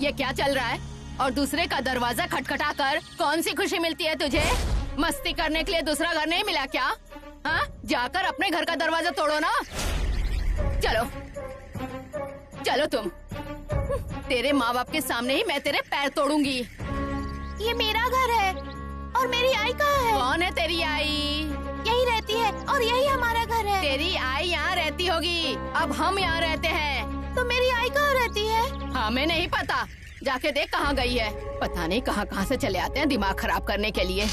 ये क्या चल रहा है? और दूसरे का दरवाजा खटखटा कर कौन सी खुशी मिलती है तुझे? मस्ती करने के लिए दूसरा घर नहीं मिला क्या? हाँ, जाकर अपने घर का दरवाजा तोड़ो ना। चलो चलो तुम। तेरे माँ बाप के सामने ही मैं तेरे पैर तोड़ूंगी। ये मेरा घर है और मेरी आई कहाँ है? कौन है तेरी आई? यही रहती है और यही हमारा घर है। तेरी आई यहाँ रहती होगी, अब हम यहाँ रहते हैं। तो मेरी आई कहाँ रहती है? हमें नहीं पता, जाके देख कहाँ गई है। पता नहीं कहाँ कहाँ से चले आते हैं दिमाग खराब करने के लिए।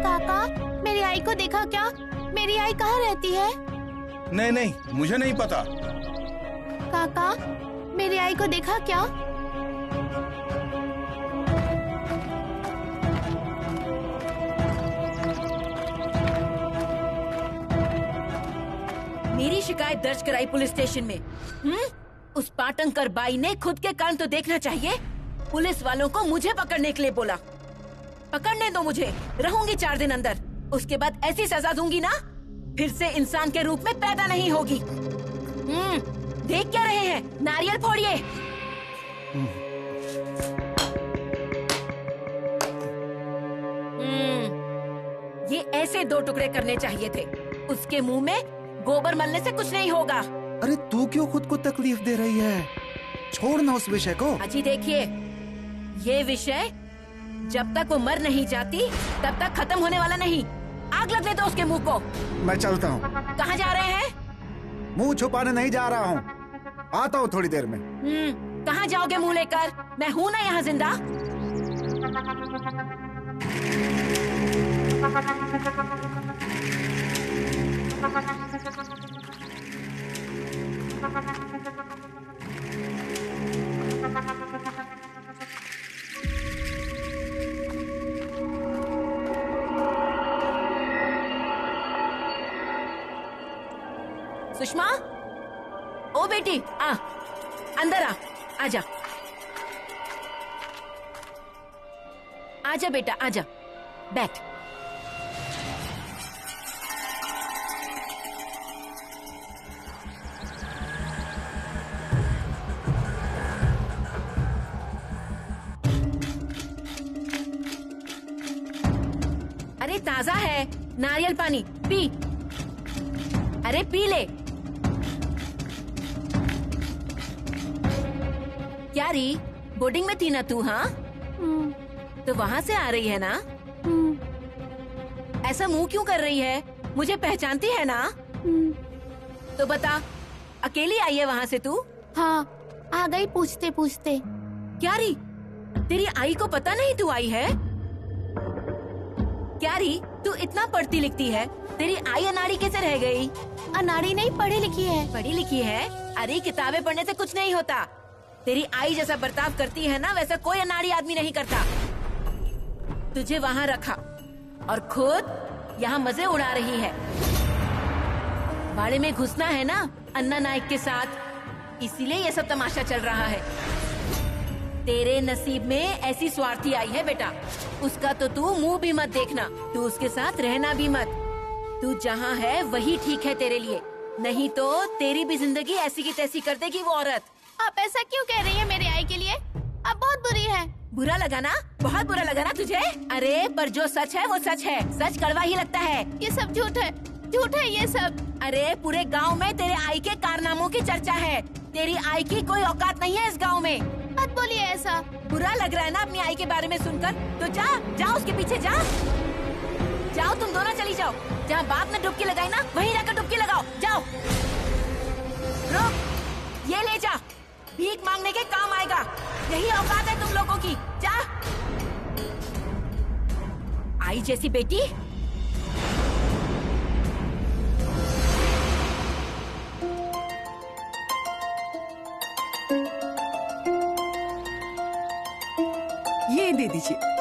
काका, मेरी आई को देखा क्या? मेरी आई कहाँ रहती है? नहीं नहीं, मुझे नहीं पता। काका, मेरी आई को देखा क्या? मेरी शिकायत दर्ज कराई पुलिस स्टेशन में। उस पाटंकर बाई ने खुद के कान तो देखना चाहिए। पुलिस वालों को मुझे पकड़ने के लिए बोला। पकड़ने दो मुझे, रहूंगी 4 दिन अंदर। उसके बाद ऐसी सजा दूंगी ना, फिर से इंसान के रूप में पैदा नहीं होगी। देख क्या रहे हैं? नारियल फोड़िए। ये ऐसे 2 टुकड़े करने चाहिए थे। उसके मुंह में गोबर मलने से कुछ नहीं होगा। अरे तू क्यों खुद को तकलीफ दे रही है? छोड़ ना उस विषय को। अजी देखिए, ये विषय जब तक वो मर नहीं जाती तब तक खत्म होने वाला नहीं। आग लगने दो उसके मुंह को। मैं चलता हूँ। कहाँ जा रहे हैं? मुंह छुपाने नहीं जा रहा हूँ, आता हूँ थोड़ी देर में। कहाँ जाओगे मुंह लेकर? मैं हूँ ना यहाँ जिंदा। सुषमा, ओ बेटी, अंदर आजा। आजा बेटा, आजा, बैठ। अरे ताजा है, नारियल पानी पी। अरे पी ले। क्या री, बोर्डिंग में थी ना तू? हाँ, तो वहाँ से आ रही है ना? ऐसा मुंह क्यों कर रही है? मुझे पहचानती है ना? तो बता, अकेली आई है वहाँ से तू? हाँ, आ गई पूछते पूछते। क्या री, तेरी आई को पता नहीं तू आई है? क्या री, तू इतना पढ़ती लिखती है, तेरी आई अनाड़ी कैसे रह गई? अनाड़ी नहीं, पढ़ी लिखी है। पढ़ी लिखी है? अरे किताबें पढ़ने से कुछ नहीं होता। तेरी आई जैसा बर्ताव करती है ना, वैसा कोई अनाड़ी आदमी नहीं करता। तुझे वहाँ रखा और खुद यहाँ मजे उड़ा रही है। बाड़े में घुसना है ना अन्ना नायक के साथ, इसीलिए ये सब तमाशा चल रहा है। तेरे नसीब में ऐसी स्वार्थी आई है बेटा, उसका तो तू मुंह भी मत देखना। तू उसके साथ रहना भी मत। तू जहाँ है वही ठीक है तेरे लिए, नहीं तो तेरी भी जिंदगी ऐसी की तैसी कर देगी वो औरत। आप ऐसा क्यों कह रही है मेरी आई के लिए? आप बहुत बुरी है। बुरा लगा ना? बहुत बुरा लगा ना तुझे? अरे पर जो सच है वो सच है। सच कड़वा ही लगता है। ये सब झूठ है, झूठ है ये सब। अरे पूरे गांव में तेरे आई के कारनामों की चर्चा है। तेरी आई की कोई औकात नहीं है इस गांव में। मत बोलिए ऐसा। बुरा लग रहा है ना अपनी आई के बारे में सुनकर? तो जा, जाओ उसके पीछे जा। जाओ तुम दोनों चली जाओ। जहाँ बाप ने डुबकी लगाई ना, वहीं जाकर डुबकी लगाओ। जाओ। रुक, ये ले जा, भीख मांगने के काम आएगा। यही औकात है तुम लोगों की। जा। आई जैसी बेटी। ये दे दीजिए।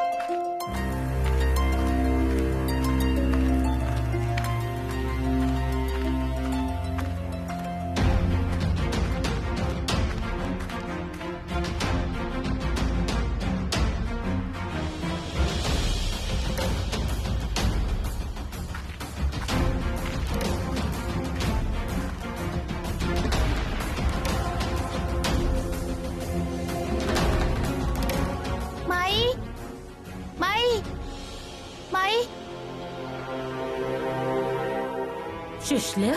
माई, सुशल्या,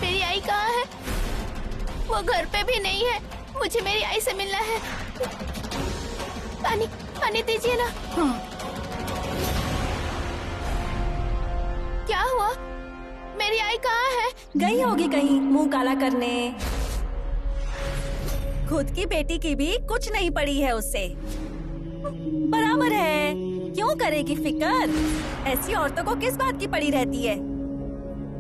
मेरी आई कहाँ है? वो घर पे भी नहीं है। मुझे मेरी आई से मिलना है। पानी, पानी दीजिए ना। क्या हुआ? मेरी आई कहाँ है? गई होगी कहीं मुंह काला करने। खुद की बेटी की भी कुछ नहीं पड़ी है उससे। बराबर है, क्यों करेगी फिकर? ऐसी औरतों को किस बात की पड़ी रहती है?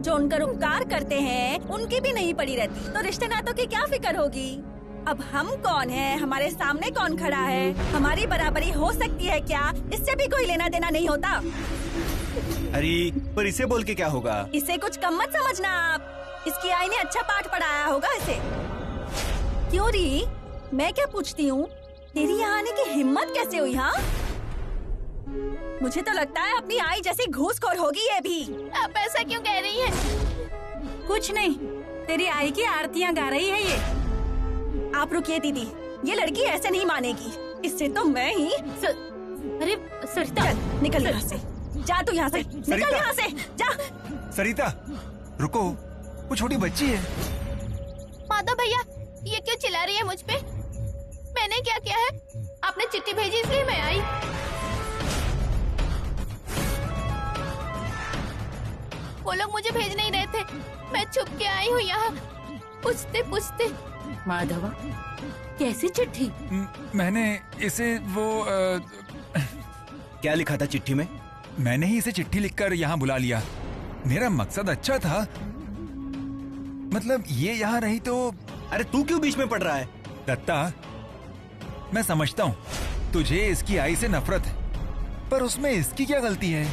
जो उनका उपकार करते हैं उनकी भी नहीं पड़ी रहती, तो रिश्ते नातों की क्या फिक्र होगी? अब हम कौन हैं? हमारे सामने कौन खड़ा है? हमारी बराबरी हो सकती है क्या? इससे भी कोई लेना देना नहीं होता। अरे पर इसे बोल के क्या होगा? इसे कुछ कम मत समझना आप। इसकी आई ने अच्छा पाठ पढ़ाया होगा इसे। क्यों री? मैं क्या पूछती हूँ, तेरी यहाँ आने की हिम्मत कैसे हुई? हाँ, मुझे तो लगता है अपनी आई जैसी घूसखोर होगी ये भी। आप ऐसा क्यों कह रही हैं? कुछ नहीं, तेरी आई की आरतियाँ गा रही है ये। आप रुकिए दीदी, ये लड़की ऐसे नहीं मानेगी। इससे तो मैं ही अरे सरिता, चल निकल यहाँ से। जा तू यहाँ से, निकल यहाँ से, जा। सरिता रुको, वो छोटी बच्ची है। माधव भैया, ये क्यों चिल्ला रही है मुझ पे? मैंने क्या किया है? आपने चिट्ठी भेजी इसलिए मैं आई। वो लोग मुझे भेज नहीं रहे थे, मैं छुप के आई हूँ यहाँ, पूछते पूछते। माधवा, कैसी चिट्ठी? मैंने इसे वो क्या लिखा था चिट्ठी में? मैंने ही इसे चिट्ठी लिखकर यहाँ बुला लिया। मेरा मकसद अच्छा था, मतलब ये यहाँ रही तो। अरे तू क्यों बीच में पड़ रहा है? दत्ता, मैं समझता हूँ तुझे इसकी आई से नफरत है, पर उसमें इसकी क्या गलती है?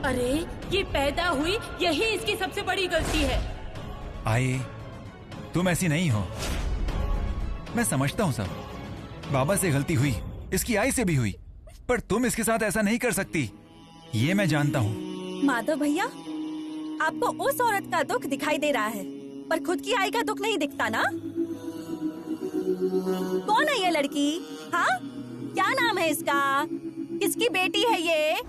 अरे ये पैदा हुई, यही इसकी सबसे बड़ी गलती है। आई, तुम ऐसी नहीं हो। मैं समझता हूँ सब, बाबा से गलती हुई, इसकी आई से भी हुई, पर तुम इसके साथ ऐसा नहीं कर सकती, ये मैं जानता हूँ। माधव भैया, आपको उस औरत का दुख दिखाई दे रहा है, पर खुद की आई का दुख नहीं दिखता ना? कौन है ये लड़की? हाँ, क्या नाम है इसका? किसकी बेटी है ये?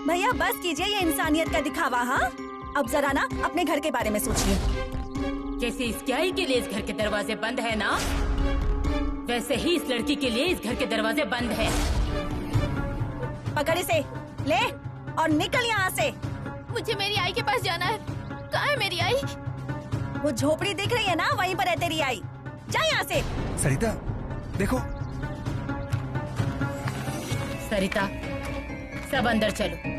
भैया बस कीजिए ये इंसानियत का दिखावा। हाँ, अब जरा ना अपने घर के बारे में सोचिए। जैसे इसकी आई के लिए इस घर के दरवाजे बंद है ना, वैसे ही इस लड़की के लिए इस घर के दरवाजे बंद है। पकड़ इसे, ले और निकल यहाँ से। मुझे मेरी आई के पास जाना है। कहाँ है मेरी आई? वो झोपड़ी दिख रही है ना, वहीं पर है तेरी आई। जा यहाँ से। सरिता देखो। सरिता, सब अंदर चलो।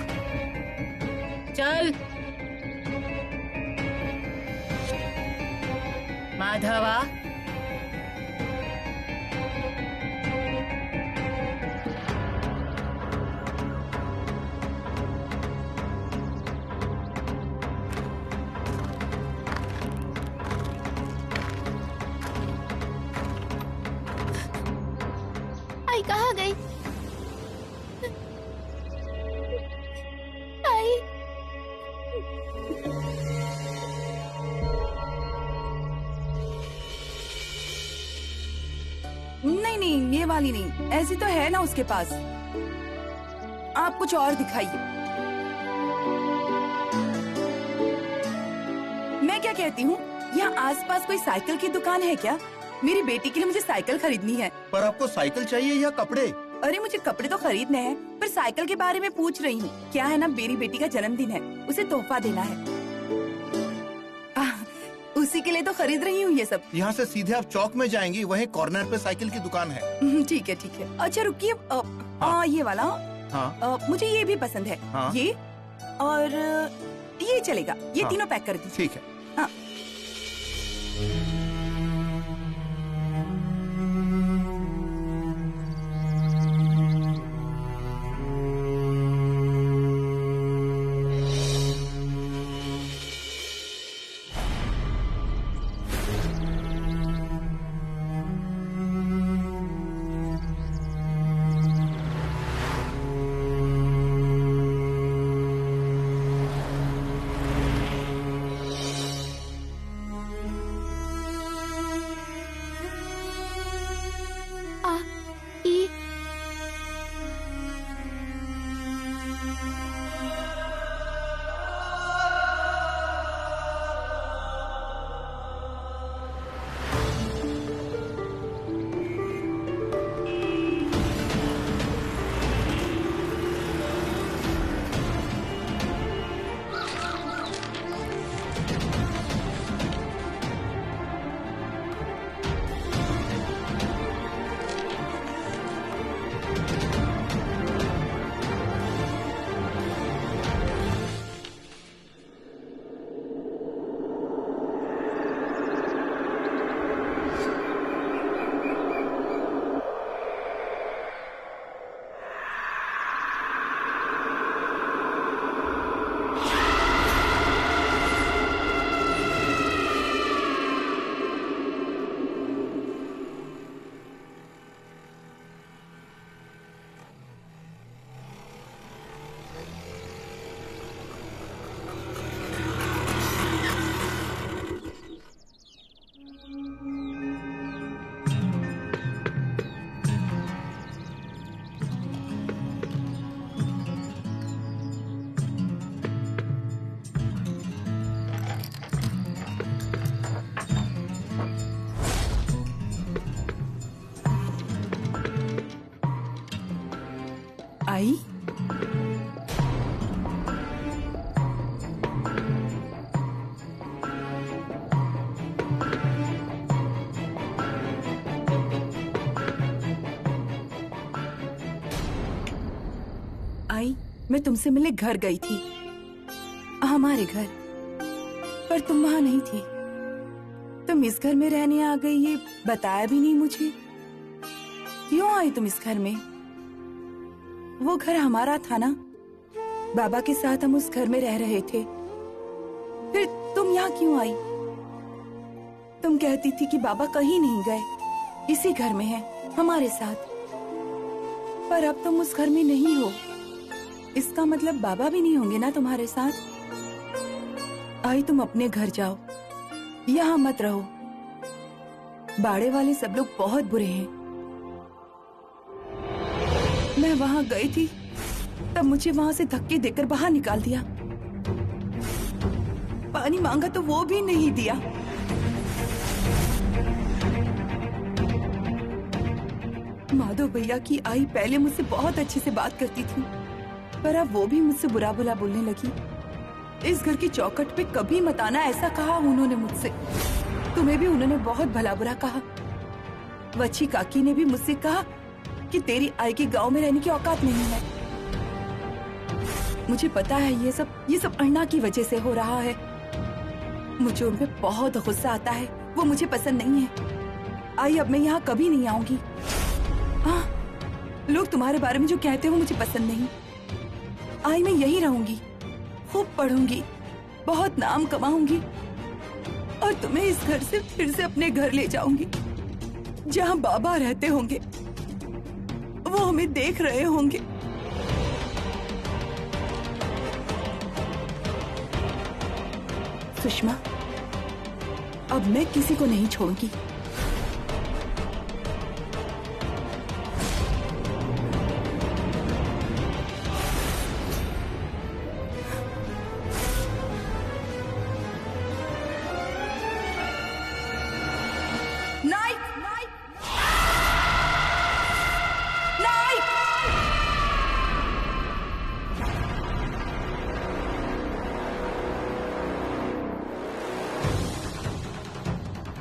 चल। माधवा, आई कहाँ गई? आई, नहीं नहीं, ये वाली नहीं, ऐसी तो है ना उसके पास। आप कुछ और दिखाइए। मैं क्या कहती हूँ, यहाँ आसपास कोई साइकिल की दुकान है क्या? मेरी बेटी के लिए मुझे साइकिल खरीदनी है। पर आपको साइकिल चाहिए या कपड़े? अरे मुझे कपड़े तो खरीदने हैं, पर साइकिल के बारे में पूछ रही हूँ। क्या है ना, मेरी बेटी का जन्मदिन है, उसे तोहफा देना है। उसी के लिए तो खरीद रही हूँ ये सब। यहाँ से सीधे आप चौक में जाएंगी, वहीं कॉर्नर पे साइकिल की दुकान है। ठीक है ठीक है। अच्छा रुकिए, ये वाला। हाँ मुझे ये भी पसंद है। हाँ। ये और ये चलेगा। ये हाँ। तीनों पैक कर दीजिए। ठीक है। हाँ। आई, आई, मैं तुमसे मिलने घर गई थी, हमारे घर, पर तुम वहां नहीं थी। तुम इस घर में रहने आ गई, ये बताया भी नहीं मुझे। क्यों आई तुम इस घर में? वो घर हमारा था ना, बाबा के साथ हम उस घर में रह रहे थे। फिर तुम यहाँ क्यों आई? तुम कहती थी कि बाबा कहीं नहीं गए, इसी घर में है हमारे साथ। पर अब तुम उस घर में नहीं हो, इसका मतलब बाबा भी नहीं होंगे ना तुम्हारे साथ। आई, तुम अपने घर जाओ, यहाँ मत रहो। बाड़े वाले सब लोग बहुत बुरे हैं। मैं वहां गई थी, तब मुझे वहां से धक्के देकर बाहर निकाल दिया। पानी मांगा तो वो भी नहीं दिया। माधव भैया की आई पहले मुझसे बहुत अच्छे से बात करती थी, पर अब वो भी मुझसे बुरा भला बोलने लगी। इस घर की चौखट पे कभी मत आना, ऐसा कहा उन्होंने मुझसे। तुम्हें भी उन्होंने बहुत भला बुरा कहा। वच्छी काकी ने भी मुझसे कहा कि तेरी आई के गांव में रहने की औकात नहीं है। मुझे पता है ये सब अन्ना की वजह से हो रहा है। मुझे उन पे बहुत गुस्सा आता है, वो मुझे पसंद नहीं है। आई, अब मैं यहाँ कभी नहीं आऊंगी। हाँ, लोग तुम्हारे बारे में जो कहते हैं वो मुझे पसंद नहीं। आई, मैं यही रहूंगी, खूब पढ़ूंगी, बहुत नाम कमाऊंगी और तुम्हें इस घर से फिर से अपने घर ले जाऊंगी, जहाँ बाबा रहते होंगे, वो हमें देख रहे होंगे। सुषमा, अब मैं किसी को नहीं छोड़ूंगी।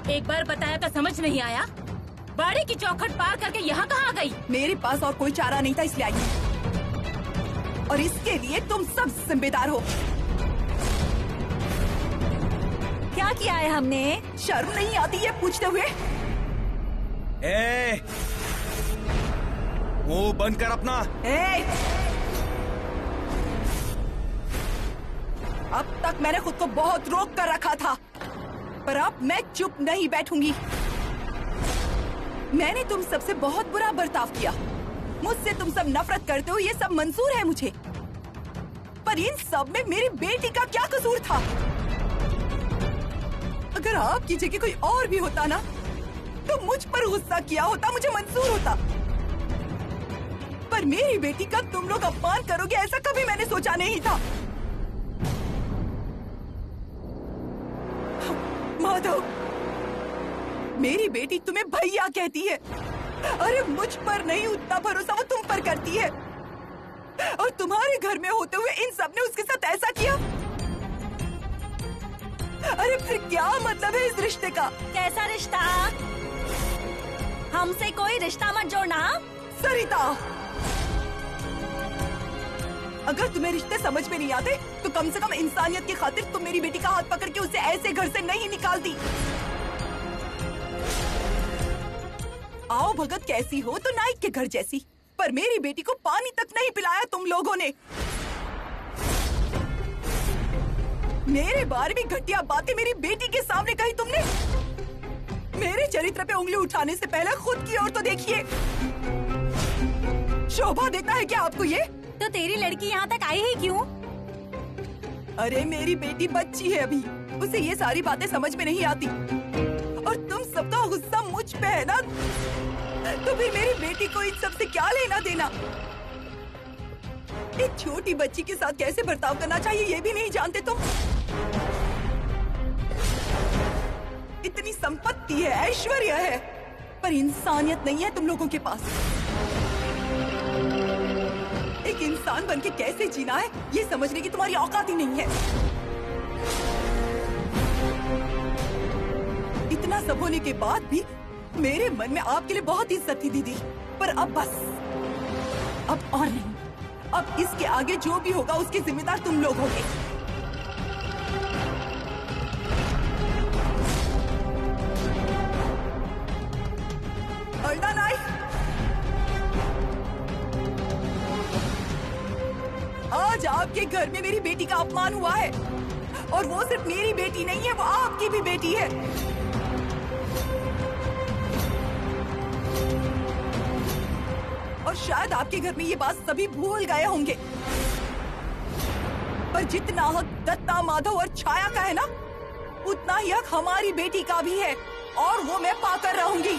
एक बार बताया तो समझ नहीं आया। बाड़ी की चौखट पार करके यहाँ कहाँ गई? मेरे पास और कोई चारा नहीं था, इसलिए आई हूँ। और इसके लिए तुम सब जिम्मेदार हो। क्या किया है हमने? शर्म नहीं आती है पूछते हुए? ए, मुंह बंद कर अपना। अब तक मैंने खुद को बहुत रोक कर रखा था, पर अब मैं चुप नहीं बैठूंगी। मैंने तुम सबसे बहुत बुरा बर्ताव किया, मुझसे तुम सब नफरत करते हो, ये सब मंजूर है मुझे। पर इन सब में मेरी बेटी का क्या कसूर था? अगर आपकी जगह कोई और भी होता ना, तो मुझ पर गुस्सा किया होता, मुझे मंजूर होता। पर मेरी बेटी का तुम लोग अपमान करोगे, ऐसा कभी मैंने सोचा नहीं था। माधव, मेरी बेटी तुम्हें भैया कहती है। अरे मुझ पर नहीं, उतना भरोसा वो तुम पर करती है। और तुम्हारे घर में होते हुए इन सब ने उसके साथ ऐसा किया। अरे फिर क्या मतलब है इस रिश्ते का? कैसा रिश्ता? हमसे कोई रिश्ता मत जोड़ना। सरिता, अगर तुम्हें रिश्ते समझ में नहीं आते तो कम से कम इंसानियत की खातिर तुम मेरी बेटी का हाथ पकड़ के उसे ऐसे घर से नहीं निकालती। आओ भगत कैसी हो तो नाइक के घर जैसी, पर मेरी बेटी को पानी तक नहीं पिलाया तुम लोगों ने। मेरे बारे में घटिया बातें मेरी बेटी के सामने कही तुमने। मेरे चरित्र पे उंगली उठाने से पहले खुद की ओर तो देखिए। शोभा देता है क्या आपको ये? तो तेरी लड़की यहाँ तक आई ही क्यों? अरे मेरी बेटी बच्ची है अभी, उसे ये सारी बातें समझ में नहीं आती। और तुम सबका गुस्सा मुझ पे है ना, तो फिर मेरी बेटी को इन सब से क्या लेना देना? एक छोटी बच्ची के साथ कैसे बर्ताव करना चाहिए ये भी नहीं जानते तुम। इतनी संपत्ति है, ऐश्वर्य है, पर इंसानियत नहीं है तुम लोगों के पास। एक एक इंसान बन के कैसे जीना है ये समझने की तुम्हारी औकात ही नहीं है। इतना सब होने के बाद भी मेरे मन में आपके लिए बहुत इज्जत थी दीदी, पर अब बस, अब और नहीं। अब इसके आगे जो भी होगा उसके जिम्मेदार तुम लोग होगे। अर्णा नाइक, आज आपके घर में मेरी बेटी का अपमान हुआ है, और वो सिर्फ मेरी बेटी नहीं है, वो आपकी भी बेटी है। और शायद आपके घर में ये बात सभी भूल गए होंगे, पर जितना हक दत्ता, माधव और छाया का है ना, उतना ही हक हमारी बेटी का भी है, और वो मैं पाकर रहूंगी।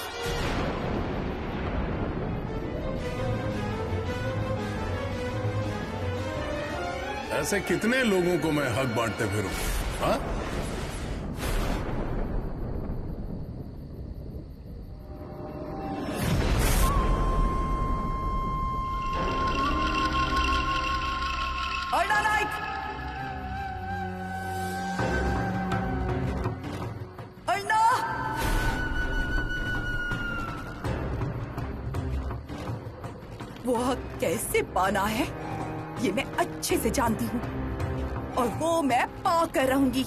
ऐसे कितने लोगों को मैं हक बांटते फिरूं? हाँ? अर्णा नाइक, अर्णा, वो हक कैसे पाना है ये मैं अच्छे से जानती हूँ, और वो मैं पा कर रहूंगी।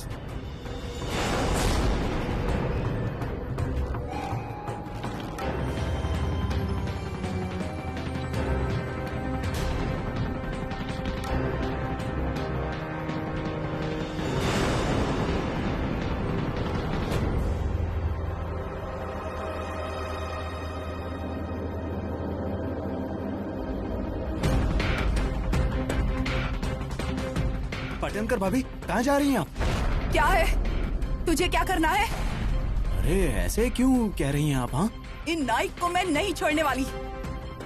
पाटनकर भाभी, कहाँ जा रही हैं आप? क्या है? तुझे क्या करना है? अरे ऐसे क्यों कह रही हैं आप? हाँ, इन नाइक को मैं नहीं छोड़ने वाली।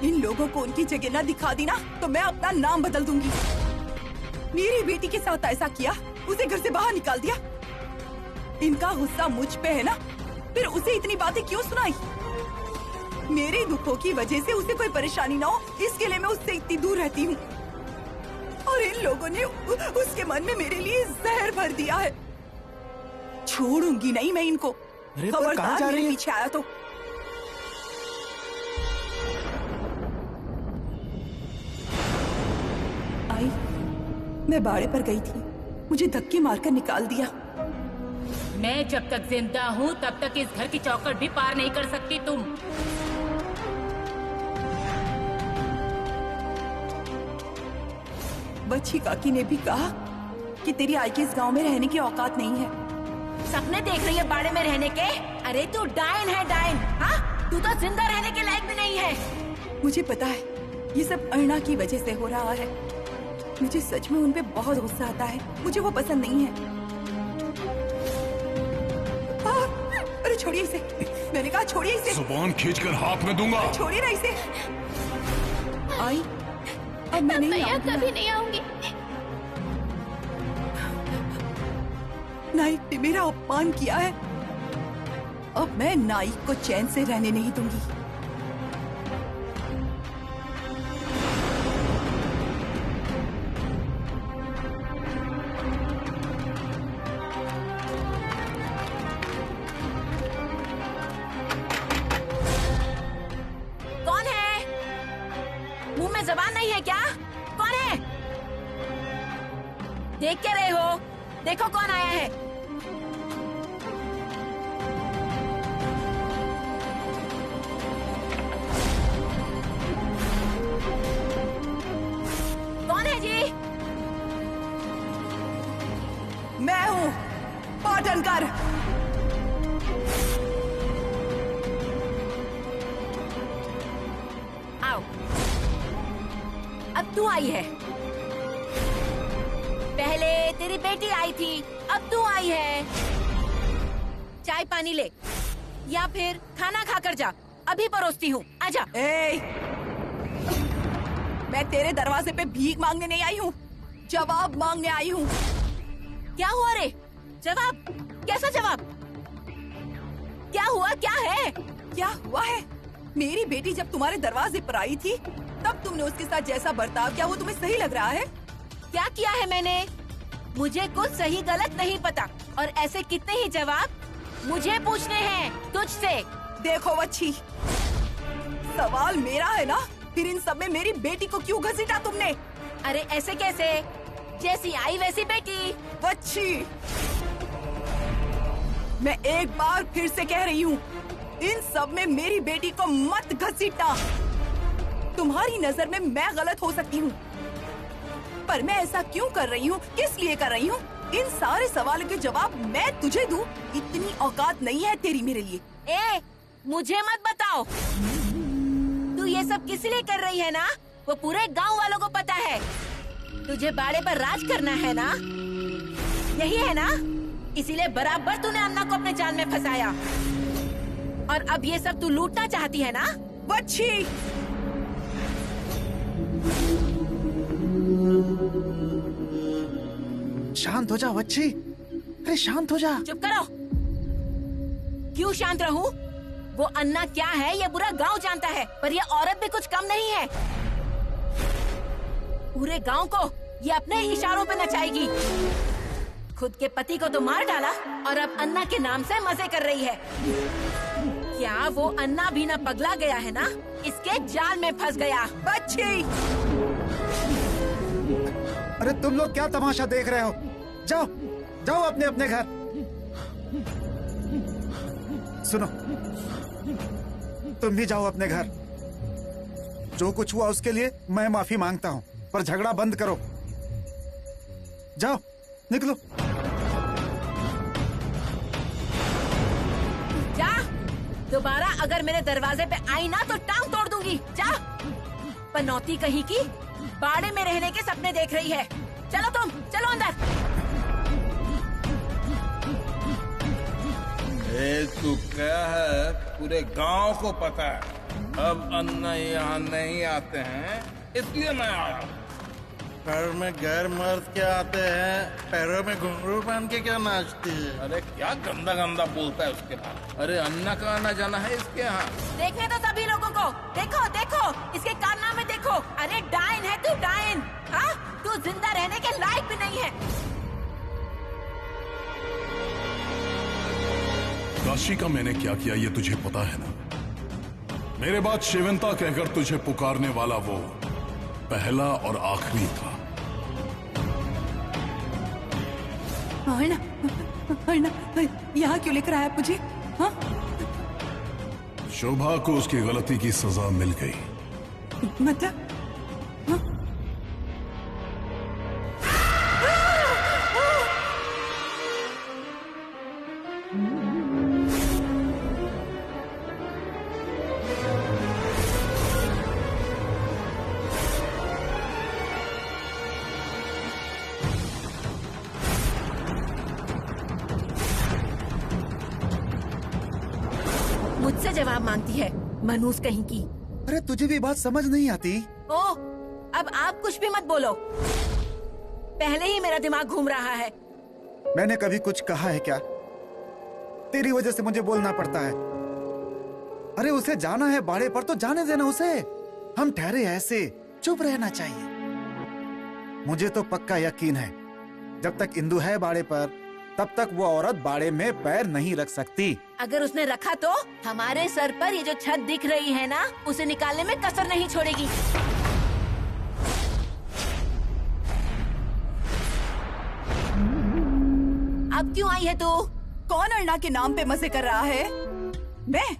इन लोगों को उनकी जगह न दिखा दी ना तो मैं अपना नाम बदल दूंगी। मेरी बेटी के साथ ऐसा किया, उसे घर से बाहर निकाल दिया। इनका गुस्सा मुझ पे है ना, फिर उसे इतनी बातें क्यों सुनाई? मेरे दुखों की वजह से उसे कोई परेशानी ना हो, इसके लिए मैं उससे इतनी दूर रहती हूँ। और इन लोगों ने उसके मन में मेरे लिए जहर भर दिया है। छोड़ूंगी नहीं मैं इनको। अरे पर कहाँ जा रही हैं? पीछे आया तो आई, मैं बाड़े पर गई थी, मुझे धक्के मारकर निकाल दिया। मैं जब तक जिंदा हूँ तब तक इस घर की चौखट भी पार नहीं कर सकती तुम। बच्ची काकी ने भी कहा कि तेरी आई के इस गांव में रहने की औकात नहीं है। सपने देख रही है बाड़े में रहने के? अरे तू डायन है, डायन। हाँ, तू तो जिंदा रहने के लायक भी नहीं है। मुझे पता है ये सब अर्णा की वजह से हो रहा है। मुझे सच में उन पे बहुत गुस्सा आता है, मुझे वो पसंद नहीं है। अरे छोड़िए इसे, मैंने कहा छोड़िए इसे। जुबान खींचकर हाथ में दूंगा। छोड़िए ना इसे। आई, अब मैं नहीं भैया आऊंगी। कभी नहीं आऊंगी। नाइक ने मेरा अपमान किया है, अब मैं नाइक को चैन से रहने नहीं दूंगी। कौन है? मुंह में जबान नहीं है क्या? कौन है? देख क्या रहे हो? देखो कौन आया है। कौन है जी? मैं हूँ पाटनकर। आओ, अब तू आई है। पहले तेरी बेटी आई थी, अब तू आई है। चाय पानी ले या फिर खाना खाकर जा, अभी परोसती हूँ, आजा। ए, मैं तेरे दरवाजे पे भीख मांगने नहीं आई हूँ, जवाब मांगने आई हूँ। क्या हुआ रे? जवाब? कैसा जवाब? क्या हुआ? क्या है? क्या हुआ है? मेरी बेटी जब तुम्हारे दरवाजे पर आई थी तब तुमने उसके साथ जैसा बर्ताव किया वो तुम्हें सही लग रहा है? क्या किया है मैंने? मुझे कुछ सही गलत नहीं पता और ऐसे कितने ही जवाब मुझे पूछने हैं तुझसे। देखो वच्छी, सवाल मेरा है ना, फिर इन सब में मेरी बेटी को क्यों घसीटा तुमने? अरे ऐसे कैसे? जैसी आई वैसी बेटी। वच्छी, मैं एक बार फिर से कह रही हूँ, इन सब में मेरी बेटी को मत घसीटा। तुम्हारी नजर में मैं गलत हो सकती हूँ, पर मैं ऐसा क्यों कर रही हूँ, किस लिए कर रही हूँ, इन सारे सवालों के जवाब मैं तुझे दूँ, इतनी औकात नहीं है तेरी मेरे लिए। ए, मुझे मत बताओ। तू ये सब किस लिए कर रही है ना, वो पूरे गांव वालों को पता है। तुझे बाड़े पर राज करना है ना, यही है ना? इसीलिए बराबर तूने अन्ना को अपने जाल में फंसाया और अब ये सब तू लूटना चाहती है ना? वच्छी, शांत हो जा वच्छी, अरे शांत हो जा। चुप करो। क्यों शांत रहूं? वो अन्ना क्या है ये पूरा गांव जानता है, पर ये औरत भी कुछ कम नहीं है। पूरे गांव को ये अपने इशारों पे नचाएगी। खुद के पति को तो मार डाला और अब अन्ना के नाम से मजे कर रही है। क्या वो अन्ना भी ना पगला गया है ना, इसके जाल में फंस गया। वच्छी, अरे तुम लोग क्या तमाशा देख रहे हो? जाओ जाओ अपने अपने घर। सुनो, तुम भी जाओ अपने घर। जो कुछ हुआ उसके लिए मैं माफी मांगता हूँ, पर झगड़ा बंद करो। जाओ, निकलो। जा, दोबारा अगर मेरे दरवाजे पे आई ना तो टांग तोड़ दूंगी। जा। पनौती कहीं की बाड़े में रहने के सपने देख रही है। चलो तुम, चलो अंदर। तू क्या है, पूरे गांव को पता है अब अन्ना यहाँ नहीं आते हैं, इसलिए मैं आया। घर में गैर मर्द क्या आते हैं, पैरों में घुंघरू पहन के क्या नाचती है? अरे क्या गंदा गंदा बोलता है उसके बाद। अरे अन्ना का आना जाना है इसके यहाँ। देखने तो सभी लोगों को। देखो देखो, इसके कारनामे देखो। अरे डायन है तू, डायन। हाँ, तू जिंदा रहने के लायक भी नहीं है। काशी का मैंने क्या किया ये तुझे पता है ना? मेरे बाद शिवंता कहकर तुझे पुकारने वाला वो पहला और आखिरी था। अर्णा, अर्णा, यहाँ क्यों लेकर आया मुझे? हाँ? शोभा को उसकी गलती की सजा मिल गई। मतलब? हाँ? मुझसे जवाब मांगती है, मनूस कहीं की। अरे तुझे भी बात समझ नहीं आती? ओह, अब आप कुछ भी मत बोलो। पहले ही मेरा दिमाग घूम रहा है। मैंने कभी कुछ कहा है क्या? तेरी वजह से मुझे बोलना पड़ता है। अरे उसे जाना है बाड़े पर तो जाने देना उसे। हम ठहरे ऐसे चुप रहना चाहिए। मुझे तो पक्का यकीन है जब तक इंदु है बाड़े पर तब तक वो औरत बाड़े में पैर नहीं रख सकती। अगर उसने रखा तो हमारे सर पर ये जो छत दिख रही है ना, उसे निकालने में कसर नहीं छोड़ेगी। अब क्यों आई है तू? कौन अर्णा के नाम पे मजे कर रहा है? मैं?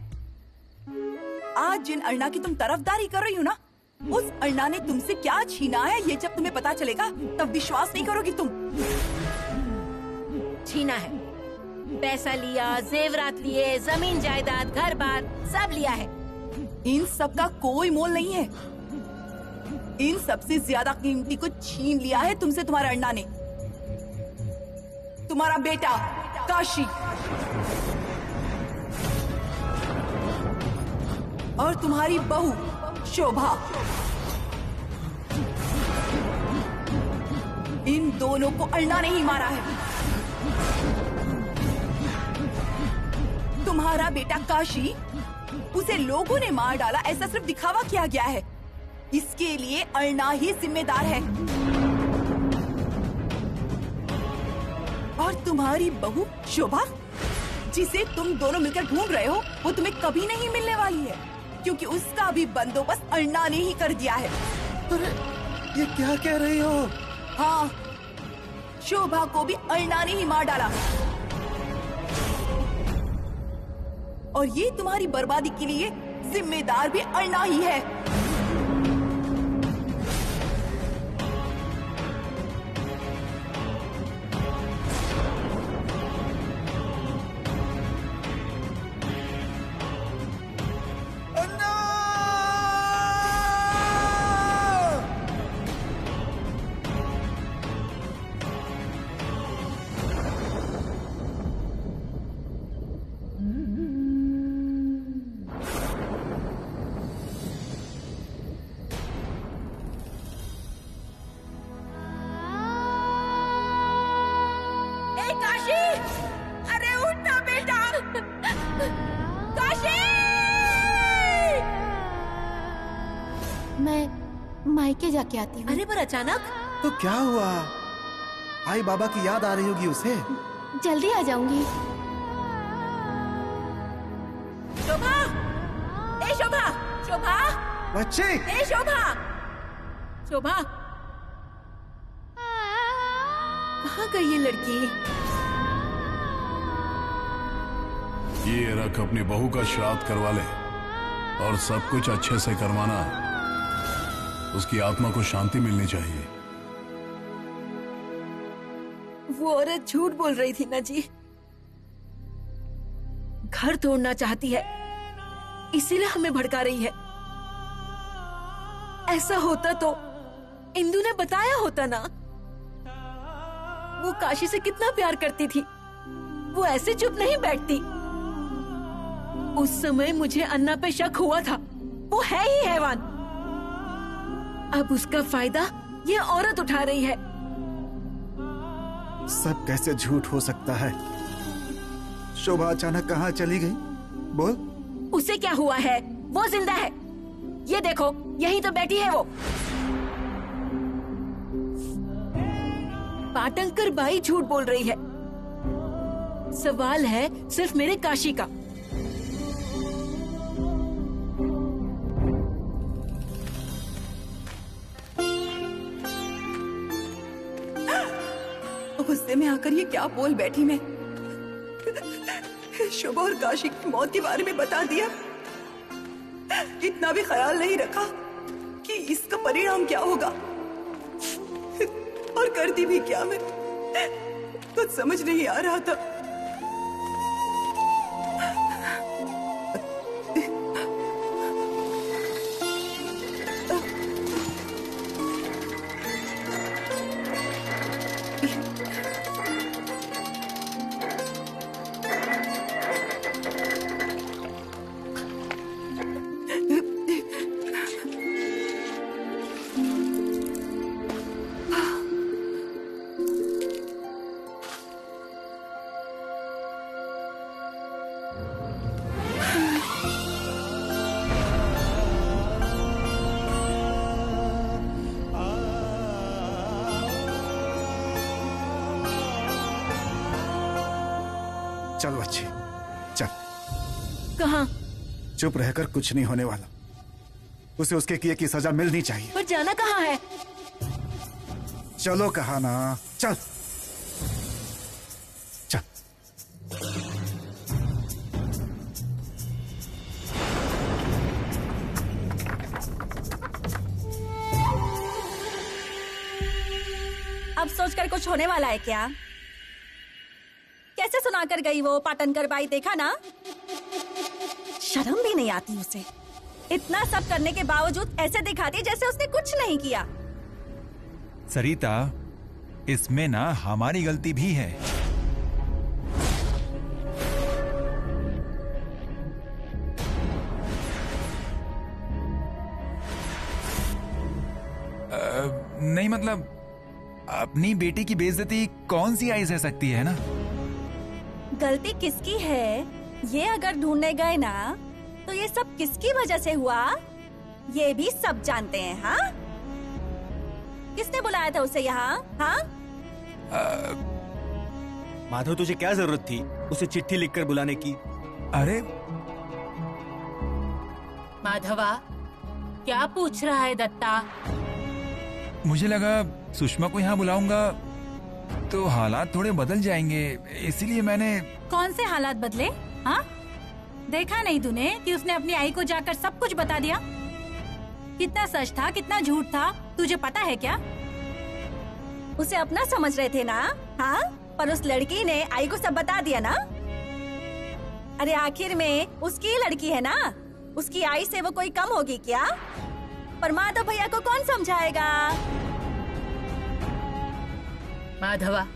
आज जिन अर्णा की तुम तरफदारी कर रही हो ना, उस अर्णा ने तुमसे क्या छीना है ये जब तुम्हें पता चलेगा तब विश्वास नहीं करोगी तुम। छीना है, पैसा लिया, जेवरात लिए, जमीन जायदाद, घर बार सब लिया है। इन सब का कोई मोल नहीं है। इन सबसे ज्यादा कीमती को छीन लिया है तुमसे तुम्हारा अन्ना ने। तुम्हारा बेटा काशी और तुम्हारी बहू शोभा, इन दोनों को अन्ना ने ही मारा है। तुम्हारा बेटा काशी, उसे लोगों ने मार डाला, ऐसा सिर्फ दिखावा किया गया है। इसके लिए अर्ना ही जिम्मेदार है। और तुम्हारी बहू शोभा, जिसे तुम दोनों मिलकर ढूंढ रहे हो, वो तुम्हें कभी नहीं मिलने वाली है, क्योंकि उसका भी बंदोबस्त अर्ना ने ही कर दिया है। अरे ये क्या कह रही हो? हाँ, शोभा को भी अर्ना ने ही मार डाला, और ये तुम्हारी बर्बादी के लिए जिम्मेदार भी अर्ना ही है। काशी, अरे उठ ना बेटा, काशी! मैं मायके जाके आती हूँ। अरे पर अचानक? तो क्या हुआ? आई बाबा की याद आ रही होगी उसे। जल्दी आ जाऊंगी। शोभा, ए शोभा, शोभा, बच्चे, ए शोभा, शोभा, कहाँ गई ये लड़की? ये रख, अपनी बहू का श्राद्ध करवा ले और सब कुछ अच्छे से करवाना। उसकी आत्मा को शांति मिलनी चाहिए। वो औरत झूठ बोल रही थी ना जी। घर तोड़ना चाहती है, इसीलिए हमें भड़का रही है। ऐसा होता तो इंदु ने बताया होता ना। वो काशी से कितना प्यार करती थी, वो ऐसे चुप नहीं बैठती। उस समय मुझे अन्ना पे शक हुआ था, वो है ही हैवान। अब उसका फायदा ये औरत उठा रही है। सब कैसे झूठ हो सकता है? शोभा अचानक कहाँ चली गई? बोल। उसे क्या हुआ है? वो जिंदा है। ये देखो, यहीं तो बैठी है वो। पाटंकर बाई झूठ बोल रही है। सवाल है सिर्फ मेरे काशी का। गुस्से में आकर ये क्या बोल बैठी मैं। शोभा और काशी की मौत के बारे में बता दिया, इतना भी ख्याल नहीं रखा कि इसका परिणाम क्या होगा। और करती भी क्या मैं, कुछ समझ नहीं आ रहा था। चल बच्ची, चल। कहाँ? चुप रहकर कुछ नहीं होने वाला। उसे उसके किए की सजा मिलनी चाहिए। पर जाना कहाँ है? चलो कहा ना, चल चल। अब सोचकर कुछ होने वाला है क्या? कैसे सुनाकर गई वो पाटनकर बाई, देखा ना? शर्म भी नहीं आती उसे। इतना सब करने के बावजूद ऐसे दिखाती जैसे उसने कुछ नहीं किया। सरिता, इसमें ना हमारी गलती भी है। नहीं मतलब, अपनी बेटी की बेइज्जती कौन सी आई सह सकती है ना? गलती किसकी है ये अगर ढूंढने गए ना, तो ये सब किसकी वजह से हुआ ये भी सब जानते हैं। हाँ, किसने बुलाया था उसे यहाँ? हाँ, माधव तुझे क्या जरूरत थी उसे चिट्ठी लिखकर बुलाने की? अरे माधवा, क्या पूछ रहा है दत्ता? मुझे लगा सुषमा को यहाँ बुलाऊंगा तो हालात थोड़े बदल जाएंगे, इसीलिए मैंने। कौन से हालात बदले? हाँ, देखा नहीं तूने कि उसने अपनी आई को जाकर सब कुछ बता दिया? कितना सच था कितना झूठ था तुझे पता है क्या? उसे अपना समझ रहे थे ना? हाँ, पर उस लड़की ने आई को सब बता दिया ना। अरे आखिर में उसकी ही लड़की है ना, उसकी आई से वो कोई कम होगी क्या? पर माधव भैया को कौन समझाएगा? माधवा,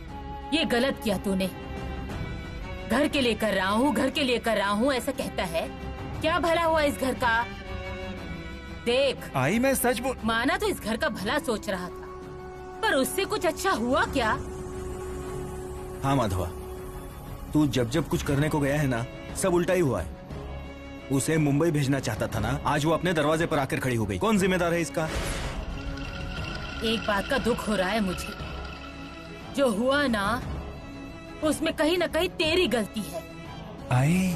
ये गलत किया तूने। घर के लिए कर रहा हूँ, घर के लिए कर रहा हूँ ऐसा कहता है। क्या भला हुआ इस घर का? देख आई, मैं सच बोल। माना तो इस घर का भला सोच रहा था, पर उससे कुछ अच्छा हुआ क्या? हाँ माधवा, तू जब जब कुछ करने को गया है ना, सब उल्टा ही हुआ है। उसे मुंबई भेजना चाहता था ना, आज वो अपने दरवाजे पर आकर खड़ी हो गई। कौन जिम्मेदार है इसका? एक बात का दुख हो रहा है मुझे, जो हुआ ना उसमें कहीं न कहीं तेरी गलती है। आई,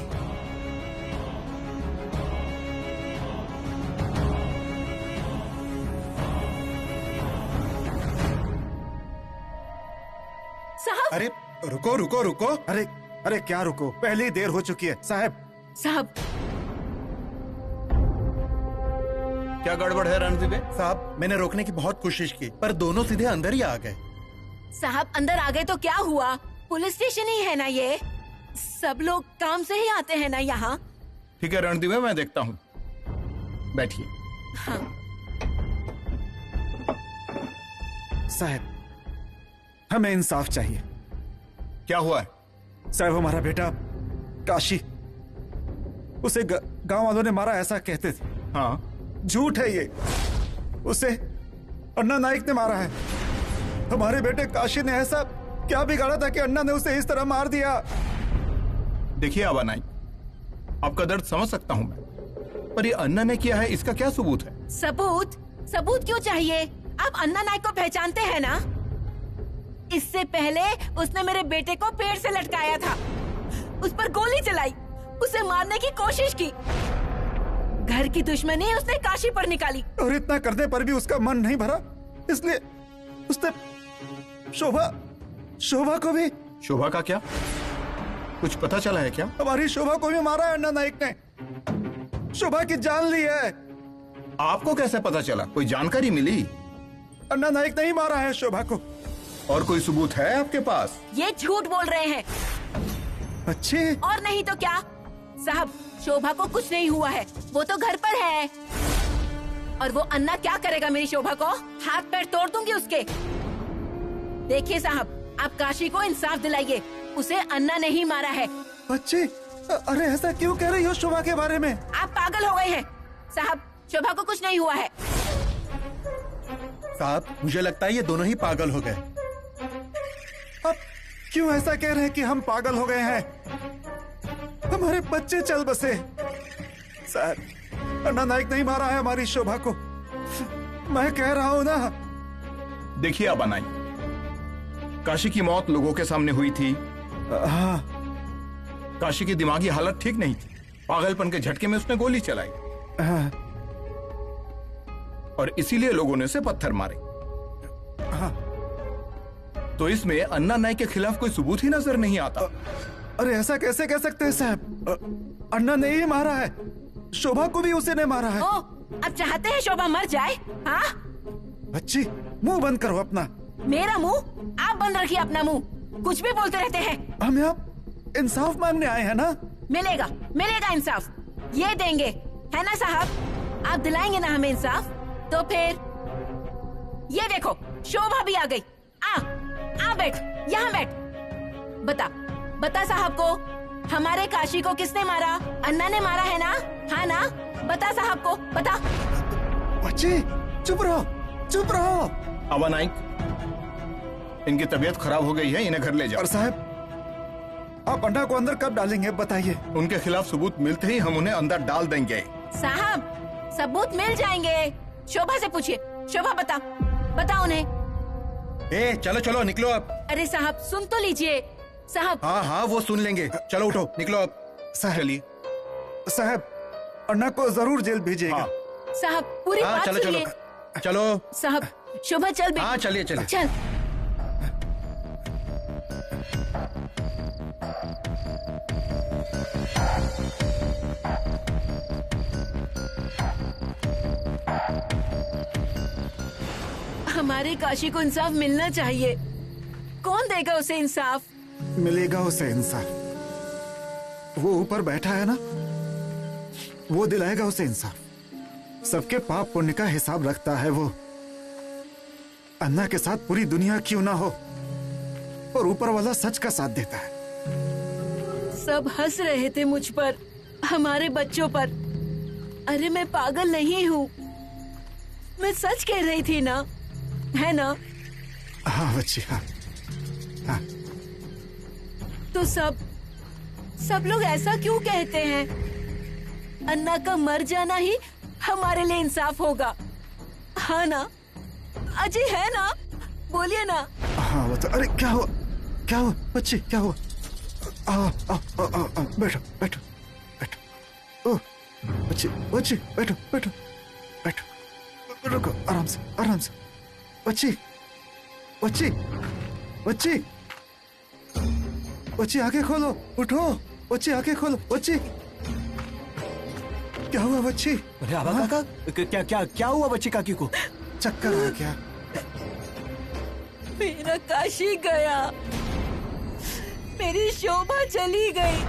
साहब, अरे रुको रुको रुको। अरे अरे क्या रुको, पहले ही देर हो चुकी है। साहब साहब, क्या गड़बड़ है रणदीप? साहब, मैंने रोकने की बहुत कोशिश की पर दोनों सीधे अंदर ही आ गए। साहब अंदर आ गए तो क्या हुआ? पुलिस स्टेशन ही है ना ये, सब लोग काम से ही आते हैं ना यहाँ। ठीक है रणदीप, मैं देखता हूँ, बैठिए। हाँ। साहब हमें इंसाफ चाहिए। क्या हुआ है? साहब हमारा बेटा काशी, उसे गांव वालों ने मारा ऐसा कहते थे। हाँ, झूठ है ये, उसे अन्ना नाइक ने मारा है। हमारे बेटे काशी ने ऐसा क्या बिगाड़ा था कि अन्ना ने उसे इस तरह मार दिया? देखिए आबा नाइक, आपका दर्द समझ सकता हूँ मैं, पर ये अन्ना ने किया है इसका क्या सबूत है? सबूत? सबूत क्यों चाहिए? आप अन्ना नाइक को पहचानते हैं ना? इससे पहले उसने मेरे बेटे को पेड़ से लटकाया था, उस पर गोली चलाई, उसे मारने की कोशिश की। घर की दुश्मनी उसने काशी पर निकाली। और इतना करने पर भी उसका मन नहीं भरा, इसलिए उसने शोभा को भी। शोभा का क्या? कुछ पता चला है क्या? हमारी शोभा को भी मारा है अन्ना नाइक ने, शोभा की जान ली है। आपको कैसे पता चला? कोई जानकारी मिली? अन्ना नाइक नहीं मारा है शोभा को। और कोई सबूत है आपके पास? ये झूठ बोल रहे हैं। अच्छे, और नहीं तो क्या साहब, शोभा को कुछ नहीं हुआ है, वो तो घर पर है। और वो अन्ना क्या करेगा मेरी शोभा को? हाथ पैर तोड़ दूंगी उसके। देखिए साहब, आप काशी को इंसाफ दिलाइए, उसे अन्ना नहीं मारा है। अच्छे, अरे ऐसा क्यों कह रही हो शोभा के बारे में? आप पागल हो गए हैं साहब, शोभा को कुछ नहीं हुआ है। साहब मुझे लगता है ये दोनों ही पागल हो गए। अब क्यों ऐसा कह रहे हैं कि हम पागल हो गए हैं? हमारे बच्चे चल बसे। साहब अन्ना नाइक नहीं मारा है हमारी शोभा को, मैं कह रहा हूँ ना। देखिए आबा नाइक, काशी की मौत लोगों के सामने हुई थी। हाँ, काशी की दिमागी हालत ठीक नहीं थी, पागलपन के झटके में उसने गोली चलाई। हाँ, और इसीलिए लोगों ने उसे पत्थर मारे। हाँ। तो इसमें अन्ना नाइक के खिलाफ कोई सबूत ही नजर नहीं आता। अरे ऐसा कैसे कह सकते हैं साहब? अन्ना ने ही मारा है, शोभा को भी उसी ने मारा है। ओ, अब चाहते हैं शोभा मर जाए? हाँ? बच्ची मुंह बंद करो अपना। मेरा मुंह? आप बंद रखिए अपना मुंह, कुछ भी बोलते रहते हैं। हम यहाँ इंसाफ मांगने आए हैं ना। मिलेगा, मिलेगा इंसाफ, ये देंगे, है ना साहब? आप दिलाएंगे ना हमें इंसाफ? तो फिर ये देखो, शोभा भी आ गई। आ बैठ, यहाँ बैठ। बता साहब को, हमारे काशी को किसने मारा? अन्ना ने मारा है ना? हाँ ना? बता साहब को, बता। बच्चे चुप रहो, चुप रहो। आबा नाइक, इनकी तबीयत खराब हो गई है, इन्हें घर ले जाओ। और साहब आप अन्ना को अंदर कब डालेंगे बताइए? उनके खिलाफ सबूत मिलते ही हम उन्हें अंदर डाल देंगे। साहब सबूत मिल जाएंगे। शोभा से पूछिए। शोभा बता उन्हें। ए चलो चलो निकलो अब। अरे साहब सुन तो लीजिए साहब। हाँ हाँ वो सुन लेंगे। चलो उठो निकलो अब। साहब चलिए साहब, अन्ना को जरूर जेल भेजिएगा। हाँ। साहब पूरी हाँ बात चलो चलो सुनिए। चलो। साहब शोभा चल बेटी। हाँ चलिए चलिए। चल। हमारे काशी को इंसाफ मिलना चाहिए। कौन देगा उसे इंसाफ? मिलेगा उसे इंसाफ। वो ऊपर बैठा है ना, वो दिलाएगा उसे इंसाफ। सबके पाप पुण्य का हिसाब रखता है वो। अन्ना के साथ पूरी दुनिया क्यों ना हो, और ऊपर वाला सच का साथ देता है। सब हंस रहे थे मुझ पर, हमारे बच्चों पर। अरे मैं पागल नहीं हूँ, मैं सच कह रही थी ना, है ना? हाँ बच्ची हाँ हाँ। तो सब लोग ऐसा क्यों कहते हैं? अन्ना का मर जाना ही हमारे लिए इंसाफ होगा, हाँ ना? अजय है ना? बोलिए ना। हाँ वो तो। अरे क्या हुआ बच्ची, क्या हुआ? आओ बैठो बैठो बैठो। ओह बच्ची बच्ची बैठो बैठो बैठो। रुको आराम से बच्ची बच्ची बच्ची बच्ची आंखें खोलो, उठो बच्ची, आंखें खोलो बच्ची। क्या हुआ बच्ची? अरे आबा काका, क्या हुआ बच्ची काकी को? चक्कर आ गया। मेरा काशी गया, मेरी शोभा चली गई,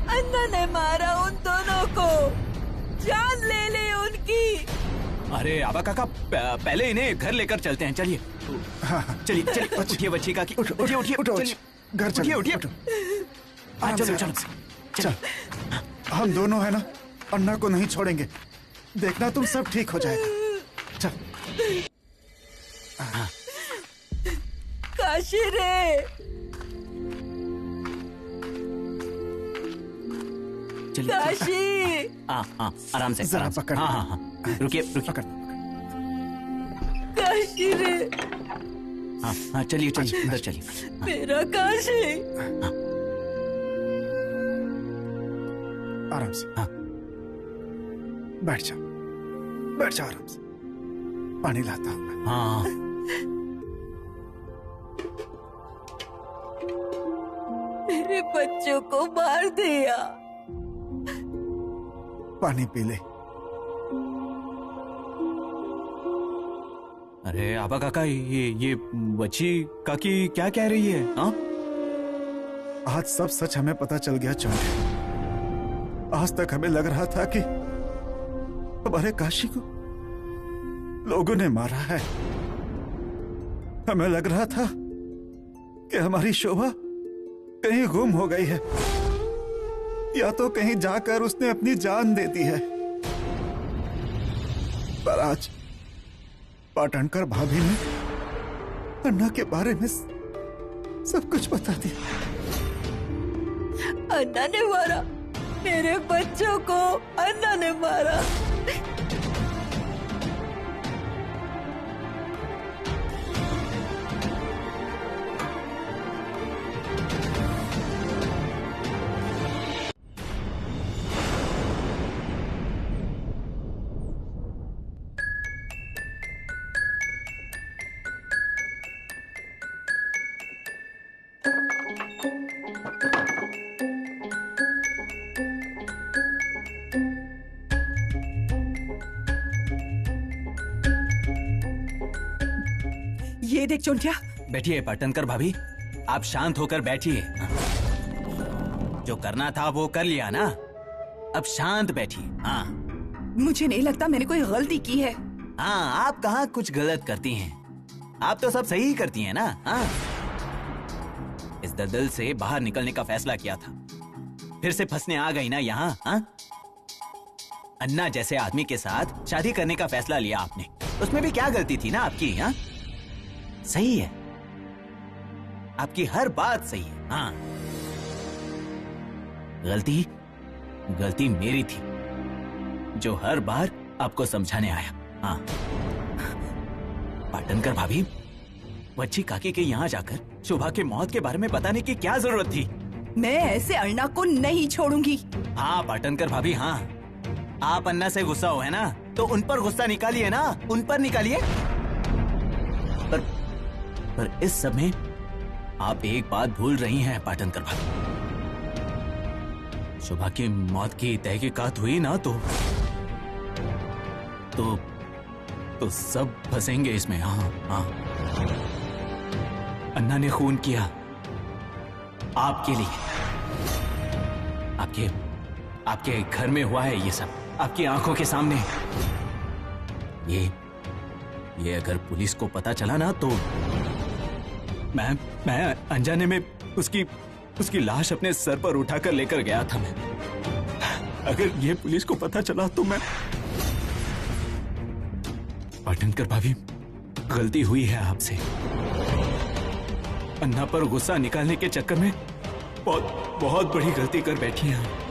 अन्ना ने मारा उन दोनों को, जान ले ली उनकी। अरे आबा काका, पहले इन्हें घर लेकर चलते हैं। चलिए चलिए उठिए बच्ची काकी, उठिए घर चलिए, उठिए। चलो। हम दोनों है ना, अन्ना को नहीं छोड़ेंगे। देखना तुम सब ठीक हो जाएगा। चल। काशी रे, काशी। आराम से जरा पकड़। हाँ रुकिए पकड़। काशी रे। हाँ चलिए अंदर चलिए। मेरा काशी। आराम से। हाँ बैठ जाओ आराम से। पानी लाता हूँ मैं। हाँ मेरे बच्चों को मार दिया। पानी पी ले। अरे आबा काका, ये बच्ची काकी क्या कह रही है? हाँ आज सब सच हमें पता चल गया चौधरी। आज तक हमें लग रहा था कि हमारे काशी को लोगों ने मारा है। हमें लग रहा था कि हमारी शोभा कहीं गुम हो गई है, या तो कहीं जाकर उसने अपनी जान दे दी है। पर आज पाटणकर भाभी ने अन्ना के बारे में सब कुछ बता दिया। अन्ना ने मारा मेरे बच्चों को, अन्ना ने मारा। ये देख चोंटिया। बैठिए पाटनकर भाभी, आप शांत होकर बैठिए। जो करना था वो कर लिया ना, अब शांत बैठिए। हाँ मुझे नहीं लगता मैंने कोई गलती की है। हाँ आप कहाँ कुछ गलत करती हैं, आप तो सब सही ही करती हैं ना। हाँ इस दलदल से बाहर निकलने का फैसला किया था, फिर से फंसने आ गई ना यहाँ। हाँ अन्ना जैसे आदमी के साथ शादी करने का फैसला लिया आपने, उसमें भी क्या गलती थी ना आपकी। हाँ सही है, आपकी हर बात सही है। हाँ गलती मेरी थी, जो हर बार आपको समझाने आया। हाँ पाटनकर भाभी, बच्ची काकी के यहाँ जाकर शोभा के मौत के बारे में बताने की क्या जरूरत थी? मैं ऐसे अन्ना को नहीं छोड़ूंगी। हाँ पाटनकर भाभी, हाँ आप अन्ना से गुस्सा हो है ना, तो उन पर गुस्सा निकालिए ना, उन पर निकालिए। पर इस समय आप एक बात भूल रही हैं पाटनकर भाभी। शोभा की मौत की तहकीकात हुई ना तो सब फंसेंगे इसमें। हाँ हाँ, अन्ना ने खून किया आपके लिए, आपके घर में हुआ है ये सब, आपकी आंखों के सामने। ये अगर पुलिस को पता चला ना तो मैं अनजाने में उसकी लाश अपने सर पर उठाकर लेकर गया था मैं। अगर ये पुलिस को पता चला तो मैं। पाटनकर भाभी, गलती हुई है आपसे। अन्ना पर गुस्सा निकालने के चक्कर में बहुत बड़ी गलती कर बैठी हैं।